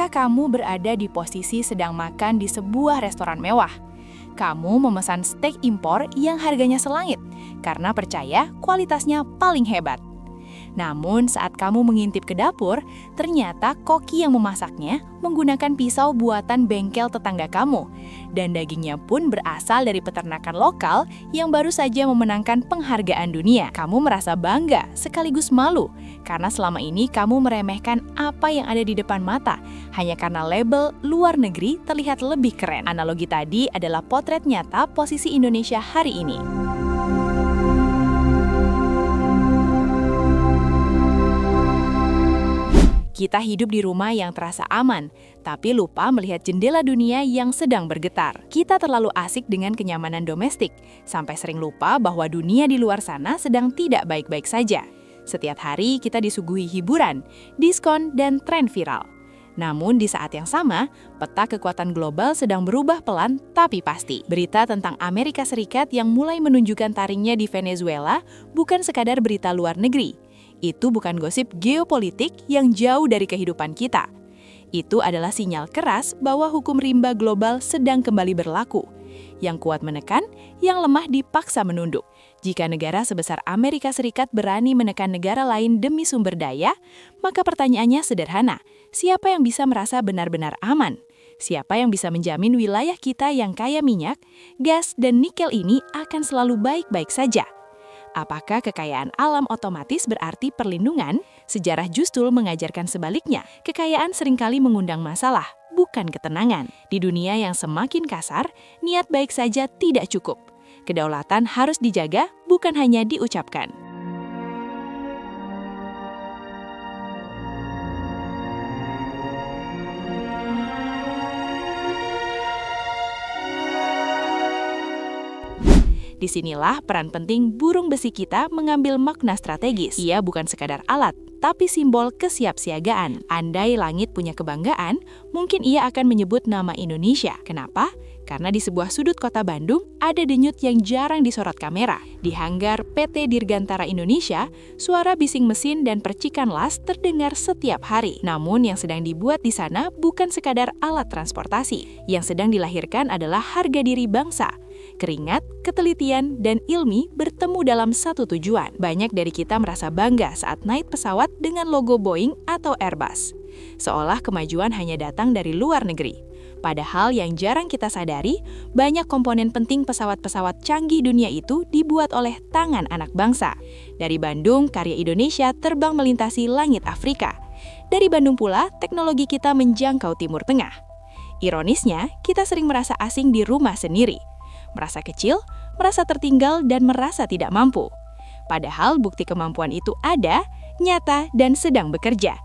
Apakah kamu berada di posisi sedang makan di sebuah restoran mewah? Kamu memesan steak impor yang harganya selangit karena percaya kualitasnya paling hebat. Namun saat kamu mengintip ke dapur, ternyata koki yang memasaknya menggunakan pisau buatan bengkel tetangga kamu. Dan dagingnya pun berasal dari peternakan lokal yang baru saja memenangkan penghargaan dunia. Kamu merasa bangga sekaligus malu, karena selama ini kamu meremehkan apa yang ada di depan mata, hanya karena label luar negeri terlihat lebih keren. Analogi tadi adalah potret nyata posisi Indonesia hari ini. Kita hidup di rumah yang terasa aman, tapi lupa melihat jendela dunia yang sedang bergetar. Kita terlalu asik dengan kenyamanan domestik, sampai sering lupa bahwa dunia di luar sana sedang tidak baik-baik saja. Setiap hari kita disuguhi hiburan, diskon, dan tren viral. Namun di saat yang sama, peta kekuatan global sedang berubah pelan tapi pasti. Berita tentang Amerika Serikat yang mulai menunjukkan taringnya di Venezuela bukan sekadar berita luar negeri. Itu bukan gosip geopolitik yang jauh dari kehidupan kita. Itu adalah sinyal keras bahwa hukum rimba global sedang kembali berlaku. Yang kuat menekan, yang lemah dipaksa menunduk. Jika negara sebesar Amerika Serikat berani menekan negara lain demi sumber daya, maka pertanyaannya sederhana, siapa yang bisa merasa benar-benar aman? Siapa yang bisa menjamin wilayah kita yang kaya minyak, gas, dan nikel ini akan selalu baik-baik saja? Apakah kekayaan alam otomatis berarti perlindungan? Sejarah justru mengajarkan sebaliknya. Kekayaan seringkali mengundang masalah, bukan ketenangan. Di dunia yang semakin kasar, niat baik saja tidak cukup. Kedaulatan harus dijaga, bukan hanya diucapkan. Disinilah peran penting burung besi kita mengambil makna strategis. Ia bukan sekadar alat, tapi simbol kesiapsiagaan. Andai langit punya kebanggaan, mungkin ia akan menyebut nama Indonesia. Kenapa? Karena di sebuah sudut kota Bandung, ada denyut yang jarang disorot kamera. Di hanggar PT Dirgantara Indonesia, suara bising mesin dan percikan las terdengar setiap hari. Namun yang sedang dibuat di sana bukan sekadar alat transportasi. Yang sedang dilahirkan adalah harga diri bangsa. Keringat, ketelitian, dan ilmi bertemu dalam satu tujuan. Banyak dari kita merasa bangga saat naik pesawat dengan logo Boeing atau Airbus. Seolah kemajuan hanya datang dari luar negeri. Padahal yang jarang kita sadari, banyak komponen penting pesawat-pesawat canggih dunia itu dibuat oleh tangan anak bangsa. Dari Bandung, karya Indonesia terbang melintasi langit Afrika. Dari Bandung pula, teknologi kita menjangkau Timur Tengah. Ironisnya, kita sering merasa asing di rumah sendiri. Merasa kecil, merasa tertinggal, dan merasa tidak mampu. Padahal bukti kemampuan itu ada, nyata, dan sedang bekerja.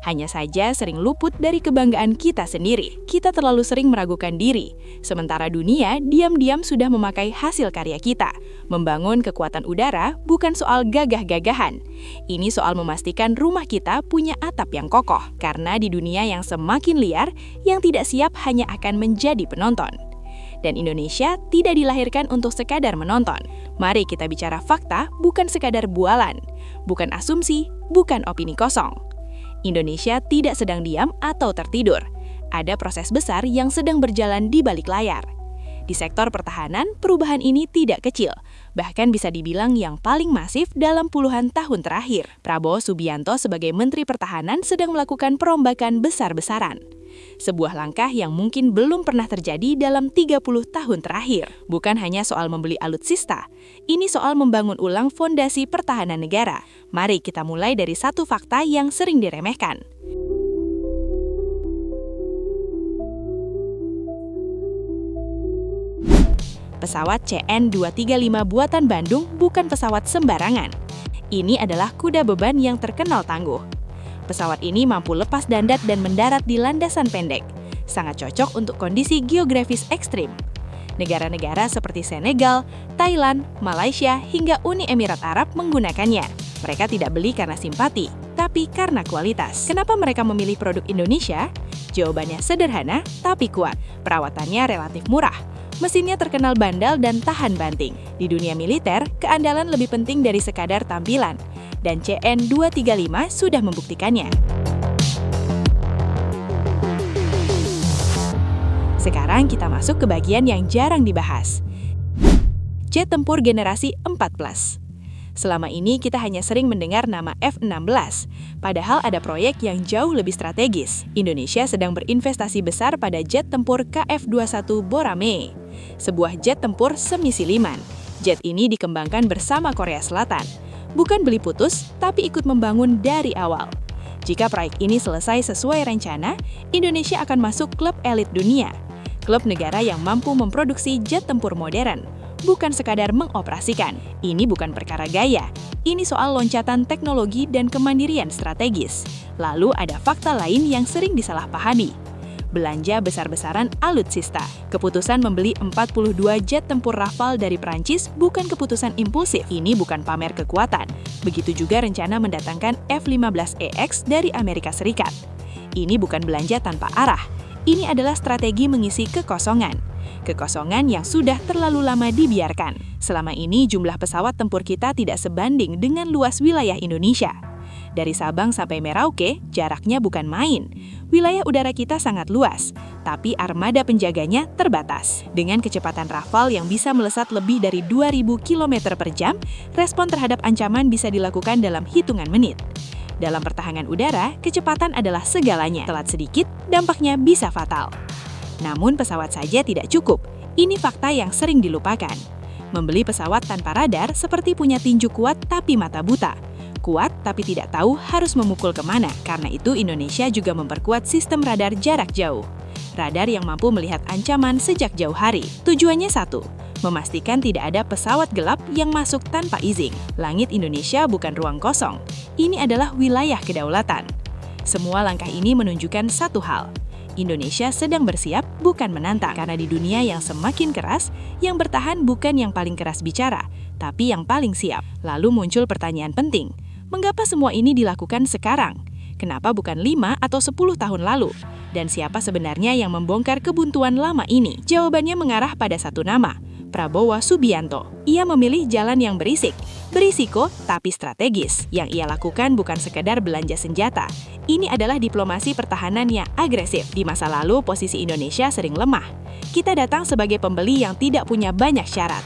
Hanya saja sering luput dari kebanggaan kita sendiri. Kita terlalu sering meragukan diri, sementara dunia diam-diam sudah memakai hasil karya kita. Membangun kekuatan udara bukan soal gagah-gagahan. Ini soal memastikan rumah kita punya atap yang kokoh. Karena di dunia yang semakin liar, yang tidak siap hanya akan menjadi penonton. Dan Indonesia tidak dilahirkan untuk sekadar menonton. Mari kita bicara fakta, bukan sekadar bualan. Bukan asumsi, bukan opini kosong. Indonesia tidak sedang diam atau tertidur. Ada proses besar yang sedang berjalan di balik layar. Di sektor pertahanan, perubahan ini tidak kecil. Bahkan bisa dibilang yang paling masif dalam puluhan tahun terakhir. Prabowo Subianto sebagai Menteri Pertahanan sedang melakukan perombakan besar-besaran. Sebuah langkah yang mungkin belum pernah terjadi dalam 30 tahun terakhir. Bukan hanya soal membeli alutsista, ini soal membangun ulang fondasi pertahanan negara. Mari kita mulai dari satu fakta yang sering diremehkan. Pesawat CN-235 buatan Bandung bukan pesawat sembarangan. Ini adalah kuda beban yang terkenal tangguh. Pesawat ini mampu lepas dandat dan mendarat di landasan pendek. Sangat cocok untuk kondisi geografis ekstrim. Negara-negara seperti Senegal, Thailand, Malaysia, hingga Uni Emirat Arab menggunakannya. Mereka tidak beli karena simpati, tapi karena kualitas. Kenapa mereka memilih produk Indonesia? Jawabannya sederhana, tapi kuat. Perawatannya relatif murah. Mesinnya terkenal bandal dan tahan banting. Di dunia militer, keandalan lebih penting dari sekadar tampilan. Dan CN-235 sudah membuktikannya. Sekarang kita masuk ke bagian yang jarang dibahas. Jet tempur generasi 4+. Selama ini kita hanya sering mendengar nama F-16, padahal ada proyek yang jauh lebih strategis. Indonesia sedang berinvestasi besar pada jet tempur KF-21 Boramae, sebuah jet tempur semi-siliman. Jet ini dikembangkan bersama Korea Selatan. Bukan beli putus, tapi ikut membangun dari awal. Jika proyek ini selesai sesuai rencana, Indonesia akan masuk klub elit dunia. Klub negara yang mampu memproduksi jet tempur modern, bukan sekadar mengoperasikan. Ini bukan perkara gaya, ini soal loncatan teknologi dan kemandirian strategis. Lalu ada fakta lain yang sering disalahpahami. Belanja besar-besaran alutsista. Keputusan membeli 42 jet tempur Rafale dari Prancis bukan keputusan impulsif. Ini bukan pamer kekuatan. Begitu juga rencana mendatangkan F-15EX dari Amerika Serikat. Ini bukan belanja tanpa arah. Ini adalah strategi mengisi kekosongan. Kekosongan yang sudah terlalu lama dibiarkan. Selama ini jumlah pesawat tempur kita tidak sebanding dengan luas wilayah Indonesia. Dari Sabang sampai Merauke, jaraknya bukan main. Wilayah udara kita sangat luas, tapi armada penjaganya terbatas. Dengan kecepatan Rafale yang bisa melesat lebih dari 2.000 km per jam, respon terhadap ancaman bisa dilakukan dalam hitungan menit. Dalam pertahanan udara, kecepatan adalah segalanya. Telat sedikit, dampaknya bisa fatal. Namun pesawat saja tidak cukup. Ini fakta yang sering dilupakan. Membeli pesawat tanpa radar seperti punya tinju kuat tapi mata buta. Kuat tapi tidak tahu harus memukul kemana. Karena itu Indonesia juga memperkuat sistem radar jarak jauh. Radar yang mampu melihat ancaman sejak jauh hari. Tujuannya satu, memastikan tidak ada pesawat gelap yang masuk tanpa izin. Langit Indonesia bukan ruang kosong. Ini adalah wilayah kedaulatan. Semua langkah ini menunjukkan satu hal. Indonesia sedang bersiap, bukan menantang. Karena di dunia yang semakin keras, yang bertahan bukan yang paling keras bicara, tapi yang paling siap. Lalu muncul pertanyaan penting, mengapa semua ini dilakukan sekarang? Kenapa bukan 5 atau 10 tahun lalu? Dan siapa sebenarnya yang membongkar kebuntuan lama ini? Jawabannya mengarah pada satu nama, Prabowo Subianto. Ia memilih jalan yang berisiko tapi strategis. Yang ia lakukan bukan sekedar belanja senjata. Ini adalah diplomasi pertahanan yang agresif. Di masa lalu, posisi Indonesia sering lemah. Kita datang sebagai pembeli yang tidak punya banyak syarat.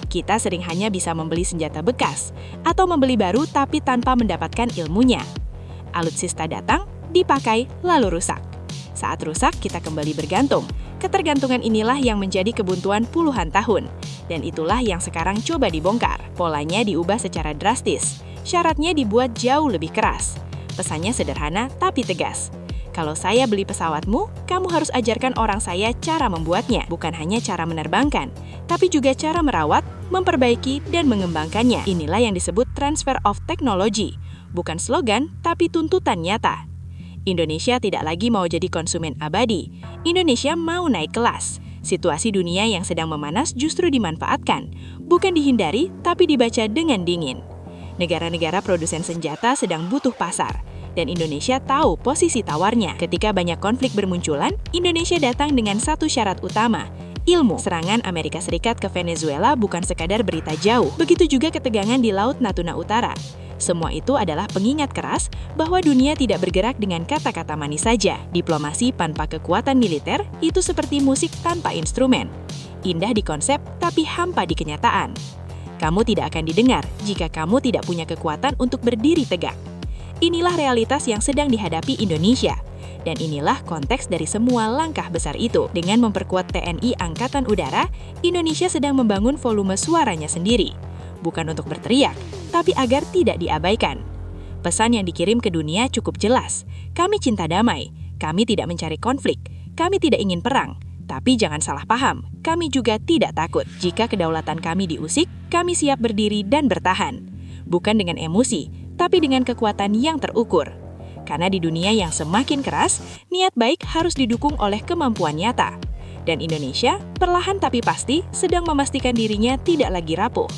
Kita sering hanya bisa membeli senjata bekas, atau membeli baru tapi tanpa mendapatkan ilmunya. Alutsista datang, dipakai, lalu rusak. Saat rusak, kita kembali bergantung. Ketergantungan inilah yang menjadi kebuntuan puluhan tahun. Dan itulah yang sekarang coba dibongkar. Polanya diubah secara drastis. Syaratnya dibuat jauh lebih keras. Pesannya sederhana tapi tegas. Kalau saya beli pesawatmu, kamu harus ajarkan orang saya cara membuatnya. Bukan hanya cara menerbangkan, tapi juga cara merawat, memperbaiki, dan mengembangkannya. Inilah yang disebut transfer of technology. Bukan slogan, tapi tuntutan nyata. Indonesia tidak lagi mau jadi konsumen abadi. Indonesia mau naik kelas. Situasi dunia yang sedang memanas justru dimanfaatkan. Bukan dihindari, tapi dibaca dengan dingin. Negara-negara produsen senjata sedang butuh pasar. Dan Indonesia tahu posisi tawarnya. Ketika banyak konflik bermunculan, Indonesia datang dengan satu syarat utama, ilmu. Serangan Amerika Serikat ke Venezuela bukan sekadar berita jauh. Begitu juga ketegangan di Laut Natuna Utara. Semua itu adalah pengingat keras bahwa dunia tidak bergerak dengan kata-kata manis saja. Diplomasi tanpa kekuatan militer itu seperti musik tanpa instrumen. Indah di konsep, tapi hampa di kenyataan. Kamu tidak akan didengar jika kamu tidak punya kekuatan untuk berdiri tegak. Inilah realitas yang sedang dihadapi Indonesia. Dan inilah konteks dari semua langkah besar itu. Dengan memperkuat TNI Angkatan Udara, Indonesia sedang membangun volume suaranya sendiri. Bukan untuk berteriak, tapi agar tidak diabaikan. Pesan yang dikirim ke dunia cukup jelas. Kami cinta damai, kami tidak mencari konflik, kami tidak ingin perang. Tapi jangan salah paham, kami juga tidak takut. Jika kedaulatan kami diusik, kami siap berdiri dan bertahan. Bukan dengan emosi, tapi dengan kekuatan yang terukur. Karena di dunia yang semakin keras, niat baik harus didukung oleh kemampuan nyata. Dan Indonesia, perlahan tapi pasti, sedang memastikan dirinya tidak lagi rapuh.